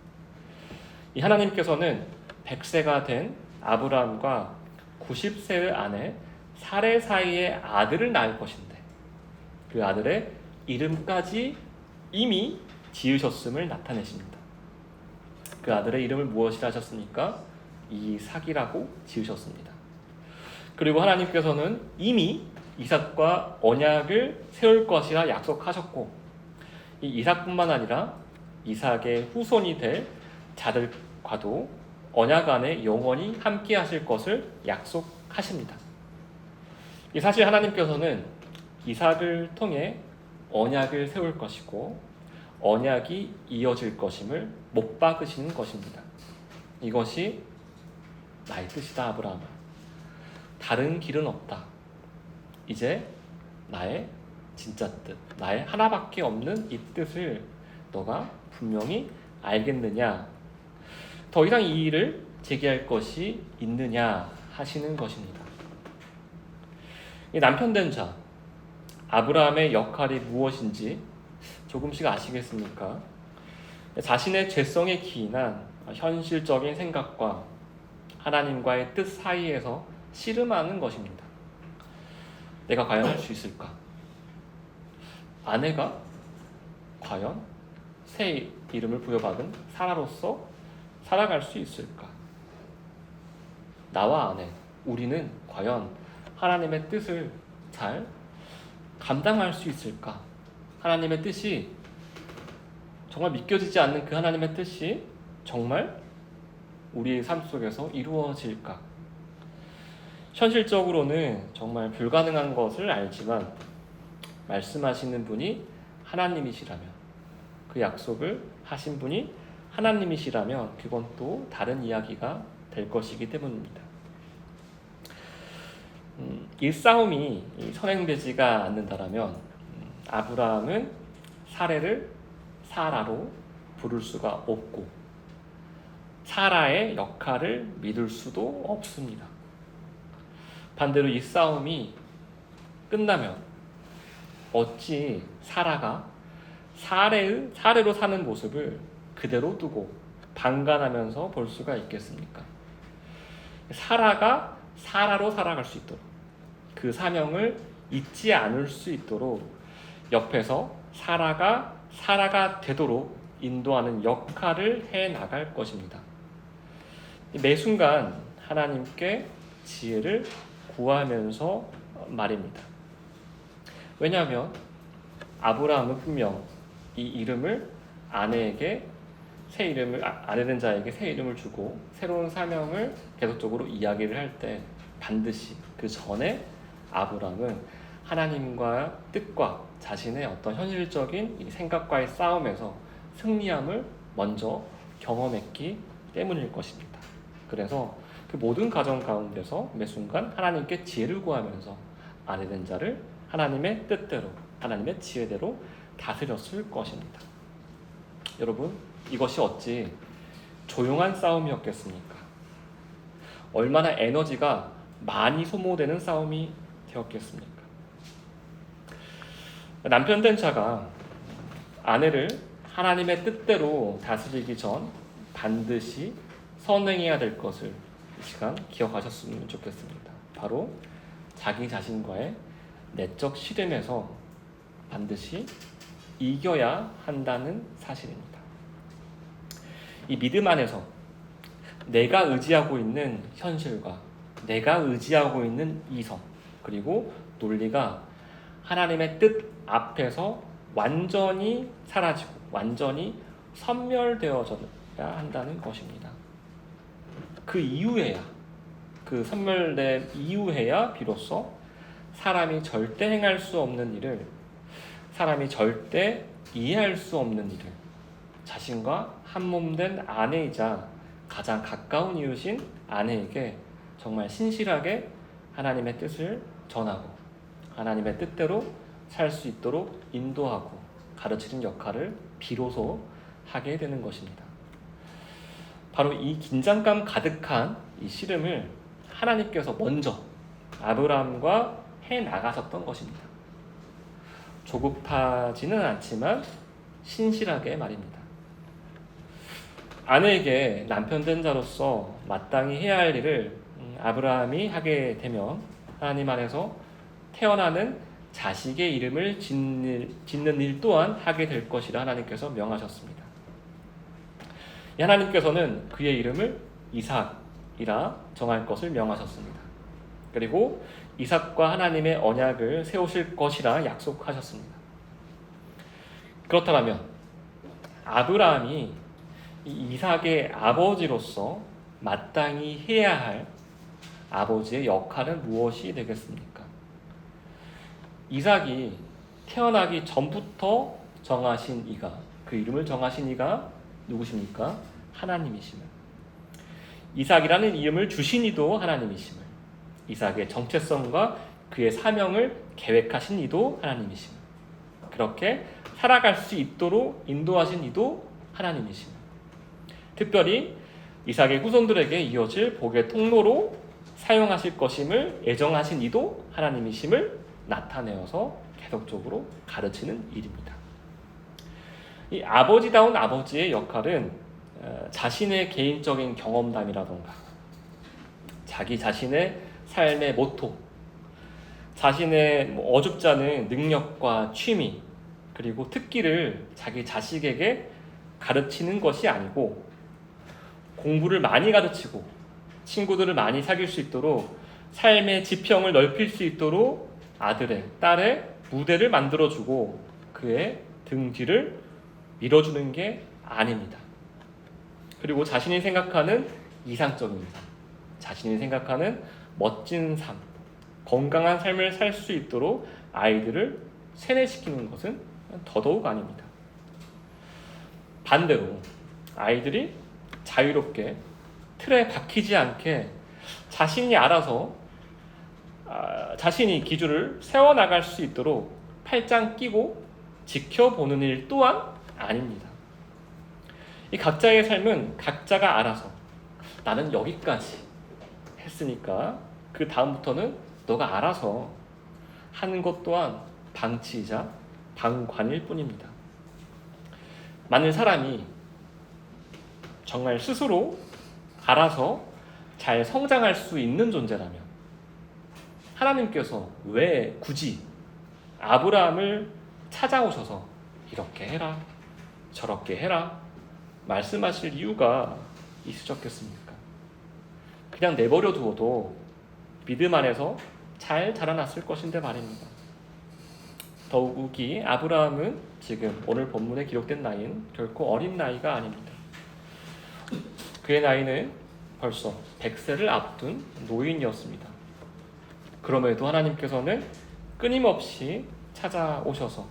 이 하나님께서는 100세가 된 아브라함과 90세 안에 사레 사이에 아들을 낳을 것인데 그 아들의 이름까지 이미 지으셨음을 나타내십니다. 그 아들의 이름을 무엇이라 하셨습니까? 이삭이라고 지으셨습니다. 그리고 하나님께서는 이미 이삭과 언약을 세울 것이라 약속하셨고 이 이삭뿐만 아니라 이삭의 후손이 될 자들과도 언약 안에 영원히 함께 하실 것을 약속하십니다. 이 사실 하나님께서는 이삭을 통해 언약을 세울 것이고 언약이 이어질 것임을 못 박으시는 것입니다. 이것이 나의 뜻이다 아브라함아. 다른 길은 없다. 이제 나의 진짜 뜻, 나의 하나밖에 없는 이 뜻을 너가 분명히 알겠느냐? 더 이상 이 일을 제기할 것이 있느냐 하시는 것입니다. 이 남편 된 자, 아브라함의 역할이 무엇인지 조금씩 아시겠습니까? 자신의 죄성에 기인한 현실적인 생각과 하나님과의 뜻 사이에서 씨름하는 것입니다. 내가 과연 할 수 있을까? 아내가 과연 새 이름을 부여받은 사라로서 살아갈 수 있을까? 나와 아내, 우리는 과연 하나님의 뜻을 잘 감당할 수 있을까? 하나님의 뜻이 정말 믿겨지지 않는 그 하나님의 뜻이 정말 우리의 삶 속에서 이루어질까? 현실적으로는 정말 불가능한 것을 알지만 말씀하시는 분이 하나님이시라면, 그 약속을 하신 분이 하나님이시라면 그건 또 다른 이야기가 될 것이기 때문입니다. 이 싸움이 선행되지가 않는다라면 아브라함은 사례를 사라로 부를 수가 없고 사라의 역할을 믿을 수도 없습니다. 반대로 이 싸움이 끝나면 어찌 사라가 사례로 사는 모습을 그대로 두고 방관하면서 볼 수가 있겠습니까? 사라가 사라로 살아갈 수 있도록 그 사명을 잊지 않을 수 있도록 옆에서 사라가 되도록 인도하는 역할을 해 나갈 것입니다. 매 순간 하나님께 지혜를 구하면서 말입니다. 왜냐하면 아브라함은 분명 이 이름을 아내된 자에게 새 이름을 주고 새로운 사명을 계속적으로 이야기를 할 때 반드시 그 전에 아브라함은 하나님과 뜻과 자신의 어떤 현실적인 이 생각과의 싸움에서 승리함을 먼저 경험했기 때문일 것입니다. 그래서 그 모든 과정 가운데서 매 순간 하나님께 지혜를 구하면서 아내된 자를 하나님의 뜻대로 하나님의 지혜대로 다스렸을 것입니다. 여러분, 이것이 어찌 조용한 싸움이었겠습니까? 얼마나 에너지가 많이 소모되는 싸움이 되었겠습니까? 남편 된 자가 아내를 하나님의 뜻대로 다스리기 전 반드시 선행해야 될 것을 이 시간 기억하셨으면 좋겠습니다. 바로 자기 자신과의 내적 씨름에서 반드시 이겨야 한다는 사실입니다. 이 믿음 안에서 내가 의지하고 있는 현실과 내가 의지하고 있는 이성 그리고 논리가 하나님의 뜻 앞에서 완전히 사라지고 완전히 섬멸되어져야 한다는 것입니다. 그 이후에야 그 섬멸된 이후에야 비로소 사람이 절대 행할 수 없는 일을 사람이 절대 이해할 수 없는 일을 자신과 한몸된 아내이자 가장 가까운 이웃인 아내에게 정말 신실하게 하나님의 뜻을 전하고 하나님의 뜻대로 살 수 있도록 인도하고 가르치는 역할을 비로소 하게 되는 것입니다. 바로 이 긴장감 가득한 이 씨름을 하나님께서 먼저 아브라함과 해 나가셨던 것입니다. 조급하지는 않지만 신실하게 말입니다. 아내에게 남편 된 자로서 마땅히 해야 할 일을 아브라함이 하게 되면 하나님 안에서 태어나는 자식의 이름을 짓는 일 또한 하게 될 것이라 하나님께서 명하셨습니다. 하나님께서는 그의 이름을 이삭이라 정할 것을 명하셨습니다. 그리고 이삭과 하나님의 언약을 세우실 것이라 약속하셨습니다. 그렇다면 아브라함이 이삭의 아버지로서 마땅히 해야 할 아버지의 역할은 무엇이 되겠습니까? 이삭이 태어나기 전부터 정하신 이가 그 이름을 정하신 이가 누구십니까? 하나님이심을. 이삭이라는 이름을 주신 이도 하나님이심을. 이삭의 정체성과 그의 사명을 계획하신 이도 하나님이심을. 그렇게 살아갈 수 있도록 인도하신 이도 하나님이심을. 특별히 이삭의 후손들에게 이어질 복의 통로로 사용하실 것임을 예정하신 이도 하나님이심을 나타내어서 계속적으로 가르치는 일입니다. 이 아버지다운 아버지의 역할은 자신의 개인적인 경험담이라던가 자기 자신의 삶의 모토, 자신의 어줍지 않은 능력과 취미 그리고 특기를 자기 자식에게 가르치는 것이 아니고 공부를 많이 가르치고 친구들을 많이 사귈 수 있도록 삶의 지평을 넓힐 수 있도록 아들의, 딸의 무대를 만들어주고 그의 등 뒤를 밀어주는 게 아닙니다. 그리고 자신이 생각하는 이상적인 삶, 자신이 생각하는 멋진 삶, 건강한 삶을 살 수 있도록 아이들을 세뇌시키는 것은 더더욱 아닙니다. 반대로 아이들이 자유롭게 틀에 박히지 않게 자신이 알아서 자신이 기준을 세워나갈 수 있도록 팔짱 끼고 지켜보는 일 또한 아닙니다. 이 각자의 삶은 각자가 알아서 나는 여기까지 했으니까 그 다음부터는 너가 알아서 하는 것 또한 방치이자 방관일 뿐입니다. 만일 사람이 정말 스스로 알아서 잘 성장할 수 있는 존재라면 하나님께서 왜 굳이 아브라함을 찾아오셔서 이렇게 해라 저렇게 해라 말씀하실 이유가 있으셨겠습니까? 그냥 내버려 두어도 믿음 안에서 잘 자라났을 것인데 말입니다. 더욱이 아브라함은 지금 오늘 본문에 기록된 나이는 결코 어린 나이가 아닙니다. 그의 나이는 벌써 100세를 앞둔 노인이었습니다. 그럼에도 하나님께서는 끊임없이 찾아오셔서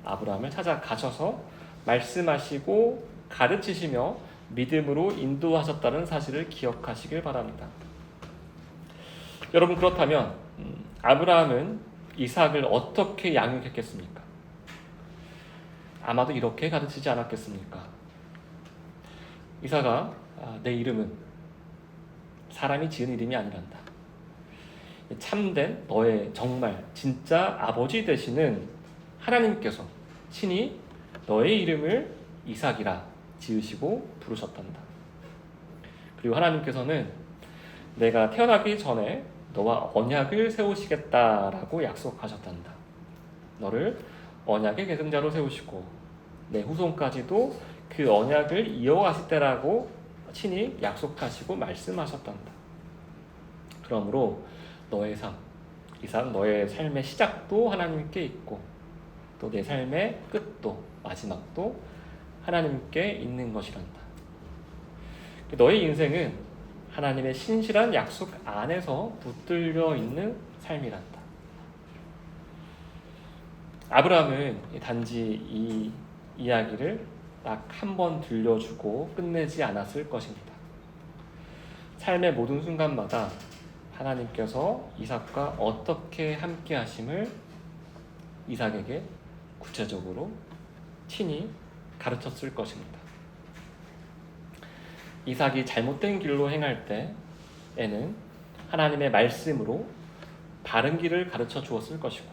아브라함을 찾아가셔서 말씀하시고 가르치시며 믿음으로 인도하셨다는 사실을 기억하시길 바랍니다. 여러분, 그렇다면 아브라함은 이삭을 어떻게 양육했겠습니까? 아마도 이렇게 가르치지 않았겠습니까? 이삭아, 내 이름은 사람이 지은 이름이 아니란다. 참된 너의 정말 진짜 아버지 되시는 하나님께서 친히 너의 이름을 이삭이라 지으시고 부르셨단다. 그리고 하나님께서는 내가 태어나기 전에 너와 언약을 세우시겠다라고 약속하셨단다. 너를 언약의 계승자로 세우시고 내 후손까지도 그 언약을 이어가실 때라고 친히 약속하시고 말씀하셨단다. 그러므로 너의 삶, 이삭 너의 삶의 시작도 하나님께 있고 또 내 삶의 끝도 마지막도 하나님께 있는 것이란다. 너의 인생은 하나님의 신실한 약속 안에서 붙들려 있는 삶이란다. 아브라함은 단지 이 이야기를 딱 한 번 들려주고 끝내지 않았을 것입니다. 삶의 모든 순간마다 하나님께서 이삭과 어떻게 함께 하심을 이삭에게 구체적으로 친히 가르쳤을 것입니다. 이삭이 잘못된 길로 행할 때에는 하나님의 말씀으로 바른 길을 가르쳐 주었을 것이고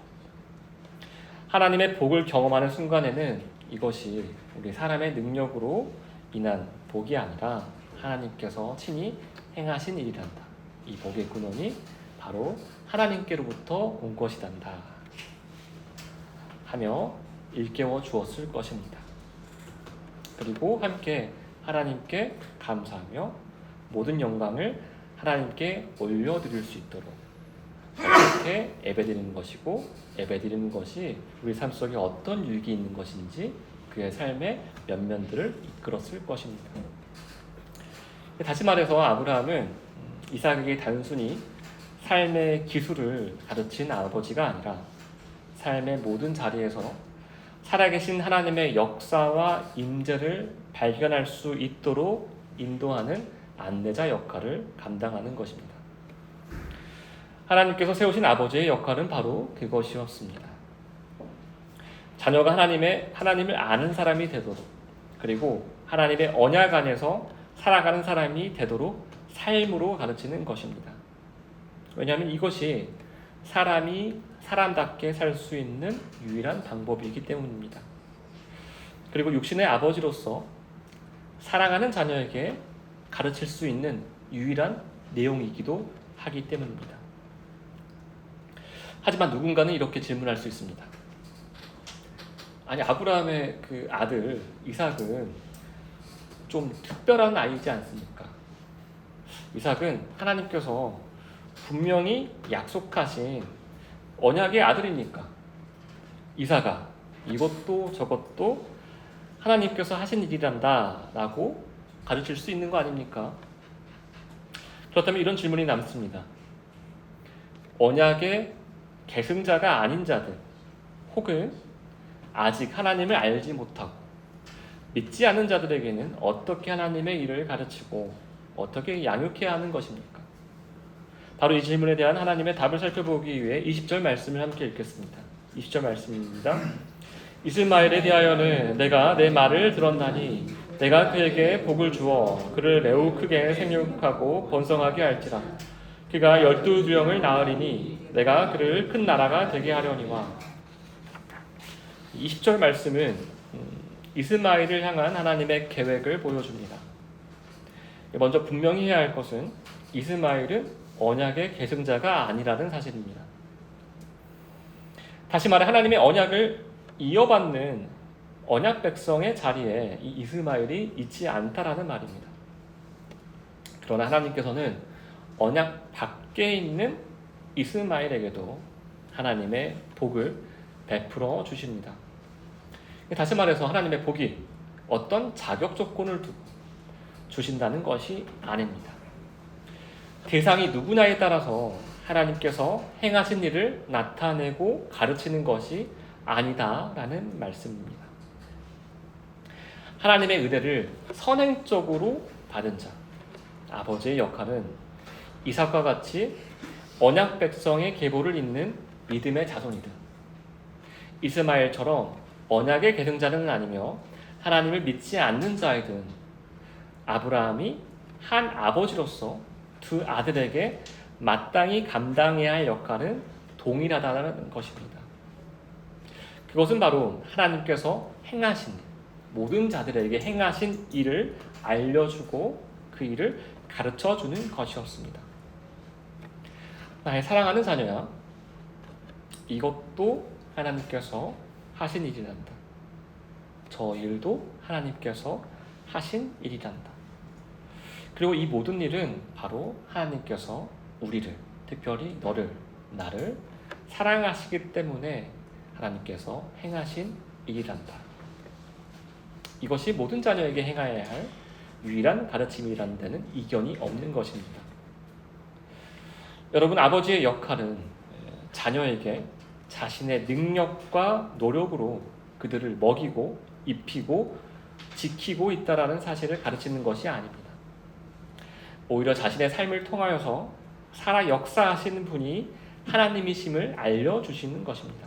하나님의 복을 경험하는 순간에는 이것이 우리 사람의 능력으로 인한 복이 아니라 하나님께서 친히 행하신 일이란다. 이 복의 근원이 바로 하나님께로부터 온 것이단다 하며 일깨워 주었을 것입니다. 그리고 함께 하나님께 감사하며 모든 영광을 하나님께 올려드릴 수 있도록 어떻게 예배드리는 것이고 예배드리는 것이 우리 삶 속에 어떤 유익이 있는 것인지 그의 삶의 면면들을 이끌었을 것입니다. 다시 말해서 아브라함은 이삭에게 단순히 삶의 기술을 가르친 아버지가 아니라 삶의 모든 자리에서 살아계신 하나님의 역사와 임재를 발견할 수 있도록 인도하는 안내자 역할을 감당하는 것입니다. 하나님께서 세우신 아버지의 역할은 바로 그것이었습니다. 자녀가 하나님을 아는 사람이 되도록 그리고 하나님의 언약 안에서 살아가는 사람이 되도록 삶으로 가르치는 것입니다. 왜냐하면 이것이 사람이 사람답게 살 수 있는 유일한 방법이기 때문입니다. 그리고 육신의 아버지로서 사랑하는 자녀에게 가르칠 수 있는 유일한 내용이기도 하기 때문입니다. 하지만 누군가는 이렇게 질문할 수 있습니다. 아니, 아브라함의 그 아들 이삭은 좀 특별한 아이지 않습니까? 이삭은 하나님께서 분명히 약속하신 언약의 아들이니까 이삭아, 이것도 저것도 하나님께서 하신 일이란다 라고 가르칠 수 있는 거 아닙니까? 그렇다면 이런 질문이 남습니다. 언약의 계승자가 아닌 자들 혹은 아직 하나님을 알지 못하고 믿지 않는 자들에게는 어떻게 하나님의 일을 가르치고 어떻게 양육해야 하는 것입니까? 바로 이 질문에 대한 하나님의 답을 살펴보기 위해 20절 말씀을 함께 읽겠습니다. 20절 말씀입니다. 이스마엘에 대하여는 내가 내 말을 들었나니 내가 그에게 복을 주어 그를 매우 크게 생육하고 번성하게 할지라. 그가 12두영을 낳으리니 내가 그를 큰 나라가 되게 하려니와. 20절 말씀은 이스마엘을 향한 하나님의 계획을 보여줍니다. 먼저 분명히 해야 할 것은 이스마엘은 언약의 계승자가 아니라는 사실입니다. 다시 말해 하나님의 언약을 이어받는 언약 백성의 자리에 이 이스마엘이 있지 않다라는 말입니다. 그러나 하나님께서는 언약 밖에 있는 이스마엘에게도 하나님의 복을 베풀어 주십니다. 다시 말해서 하나님의 복이 어떤 자격 조건을 두고 주신다는 것이 아닙니다. 대상이 누구냐에 따라서 하나님께서 행하신 일을 나타내고 가르치는 것이 아니다라는 말씀입니다. 하나님의 은혜를 선행적으로 받은 자, 아버지의 역할은 이삭과 같이 언약 백성의 계보를 잇는 믿음의 자손이든 이스마엘처럼 언약의 계승자는 아니며 하나님을 믿지 않는 자이든 아브라함이 한 아버지로서 두 아들에게 마땅히 감당해야 할 역할은 동일하다는 것입니다. 그것은 바로 하나님께서 행하신 모든 자들에게 행하신 일을 알려주고 그 일을 가르쳐주는 것이었습니다. 나의 사랑하는 자녀야, 이것도 하나님께서 하신 일이란다. 저 일도 하나님께서 하신 일이란다. 그리고 이 모든 일은 바로 하나님께서 우리를, 특별히 너를, 나를 사랑하시기 때문에 하나님께서 행하신 일이란다. 이것이 모든 자녀에게 행해야 할 유일한 가르침이라는 데는 이견이 없는 것입니다. 여러분, 아버지의 역할은 자녀에게 자신의 능력과 노력으로 그들을 먹이고 입히고 지키고 있다라는 사실을 가르치는 것이 아닙니다. 오히려 자신의 삶을 통하여서 살아 역사하시는 분이 하나님이심을 알려주시는 것입니다.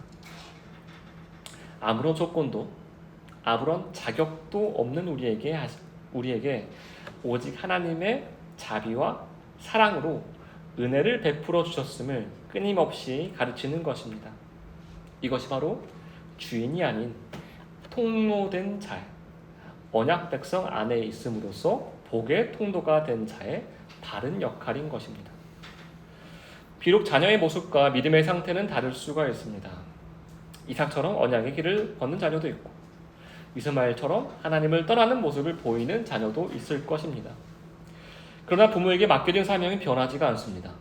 아무런 조건도 아무런 자격도 없는 우리에게 오직 하나님의 자비와 사랑으로 은혜를 베풀어 주셨음을 끊임없이 가르치는 것입니다. 이것이 바로 주인이 아닌 통로된 자의, 언약 백성 안에 있음으로써 복의 통로가 된 자의 바른 역할인 것입니다. 비록 자녀의 모습과 믿음의 상태는 다를 수가 있습니다. 이삭처럼 언약의 길을 걷는 자녀도 있고 이스마엘처럼 하나님을 떠나는 모습을 보이는 자녀도 있을 것입니다. 그러나 부모에게 맡겨진 사명이 변하지가 않습니다.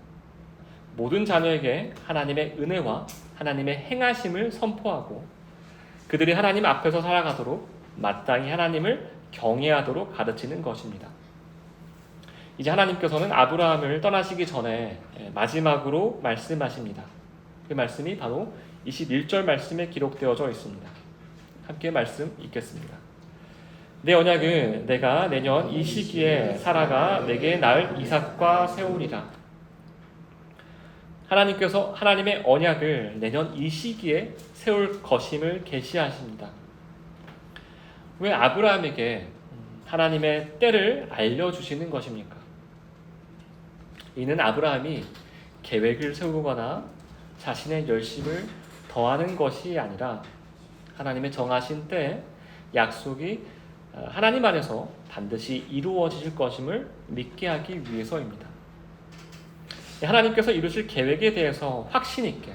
모든 자녀에게 하나님의 은혜와 하나님의 행하심을 선포하고 그들이 하나님 앞에서 살아가도록 마땅히 하나님을 경외하도록 가르치는 것입니다. 이제 하나님께서는 아브라함을 떠나시기 전에 마지막으로 말씀하십니다. 그 말씀이 바로 21절 말씀에 기록되어져 있습니다. 함께 말씀 읽겠습니다. 내 언약은 내가 내년 이 시기에 사라가 내게 낳을 이삭과 세우리라. 하나님께서 하나님의 언약을 내년 이 시기에 세울 것임을 계시하십니다. 왜 아브라함에게 하나님의 때를 알려주시는 것입니까? 이는 아브라함이 계획을 세우거나 자신의 열심을 더하는 것이 아니라 하나님의 정하신 때에 약속이 하나님 안에서 반드시 이루어질 것임을 믿게 하기 위해서입니다. 하나님께서 이루실 계획에 대해서 확신 있게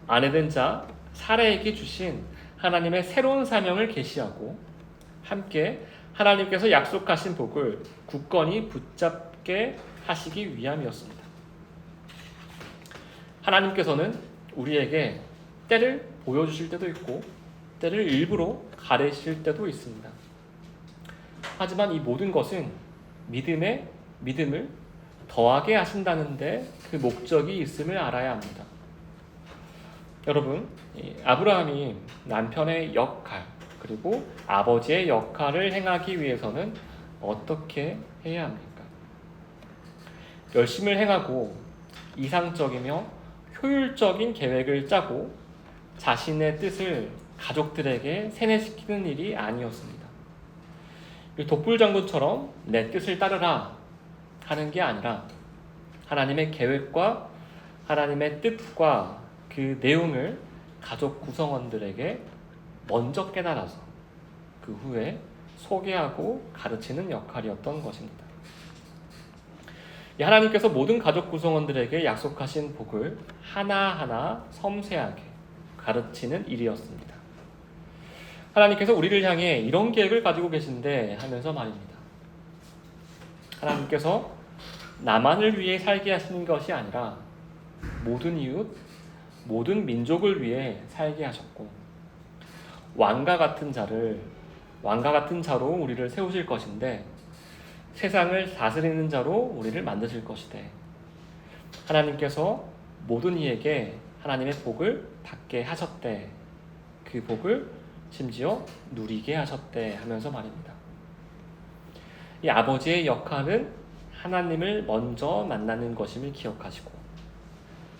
아내된 자 사라에게 주신 하나님의 새로운 사명을 계시하고 함께 하나님께서 약속하신 복을 굳건히 붙잡게 하시기 위함이었습니다. 하나님께서는 우리에게 때를 보여주실 때도 있고 때를 일부러 가리실 때도 있습니다. 하지만 이 모든 것은 믿음을 더하게 하신다는데 그 목적이 있음을 알아야 합니다. 여러분, 아브라함이 남편의 역할 그리고 아버지의 역할을 행하기 위해서는 어떻게 해야 합니까? 열심을 행하고 이상적이며 효율적인 계획을 짜고 자신의 뜻을 가족들에게 세뇌시키는 일이 아니었습니다. 독불장군처럼 내 뜻을 따르라 하는 게 아니라 하나님의 계획과 하나님의 뜻과 그 내용을 가족 구성원들에게 먼저 깨달아서 그 후에 소개하고 가르치는 역할이었던 것입니다. 하나님께서 모든 가족 구성원들에게 약속하신 복을 하나하나 섬세하게 가르치는 일이었습니다. 하나님께서 우리를 향해 이런 계획을 가지고 계신데 하면서 말입니다. 하나님께서 나만을 위해 살게 하시는 것이 아니라 모든 이웃, 모든 민족을 위해 살게 하셨고 왕과 같은 자로 우리를 세우실 것인데 세상을 다스리는 자로 우리를 만드실 것이되 하나님께서 모든 이에게 하나님의 복을 받게 하셨대. 그 복을 심지어 누리게 하셨대 하면서 말입니다. 이 아버지의 역할은 하나님을 먼저 만나는 것임을 기억하시고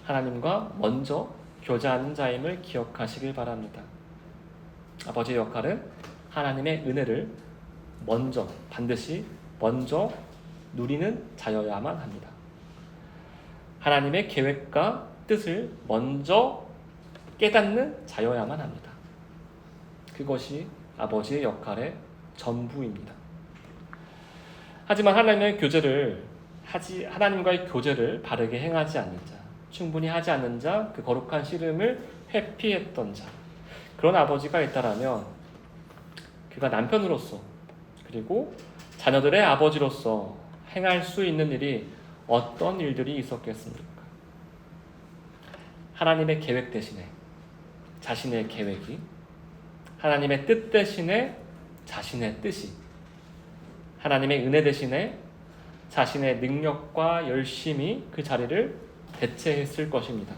하나님과 먼저 교제하는 자임을 기억하시길 바랍니다. 아버지의 역할은 하나님의 은혜를 반드시 먼저 누리는 자여야만 합니다. 하나님의 계획과 뜻을 먼저 깨닫는 자여야만 합니다. 그것이 아버지의 역할의 전부입니다. 하지만 하나님과의 교제를 바르게 행하지 않는 자, 충분히 하지 않는 자, 그 거룩한 씨름을 회피했던 자, 그런 아버지가 있다라면 그가 남편으로서 그리고 자녀들의 아버지로서 행할 수 있는 일이 어떤 일들이 있었겠습니까? 하나님의 계획 대신에 자신의 계획이, 하나님의 뜻 대신에 자신의 뜻이, 하나님의 은혜 대신에 자신의 능력과 열심이 그 자리를 대체했을 것입니다.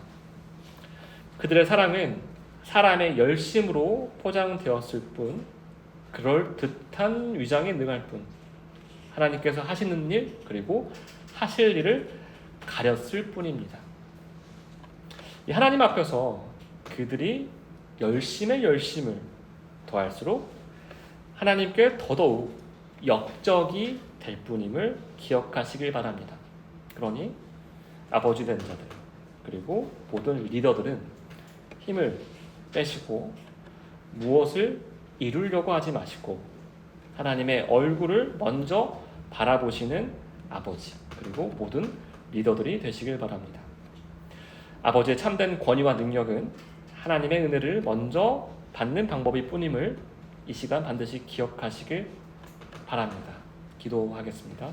그들의 사랑은 사람의 열심으로 포장되었을 뿐, 그럴 듯한 위장에 능할 뿐, 하나님께서 하시는 일 그리고 하실 일을 가렸을 뿐입니다. 이 하나님 앞에서 그들이 열심의 열심을 더할수록 하나님께 더더욱 역적이 될 뿐임을 기억하시길 바랍니다. 그러니 아버지 된 자들 그리고 모든 리더들은 힘을 빼시고 무엇을 이루려고 하지 마시고 하나님의 얼굴을 먼저 바라보시는 아버지 그리고 모든 리더들이 되시길 바랍니다. 아버지의 참된 권위와 능력은 하나님의 은혜를 먼저 받는 방법일 뿐임을 이 시간 반드시 기억하시길 바랍니다. 기도하겠습니다.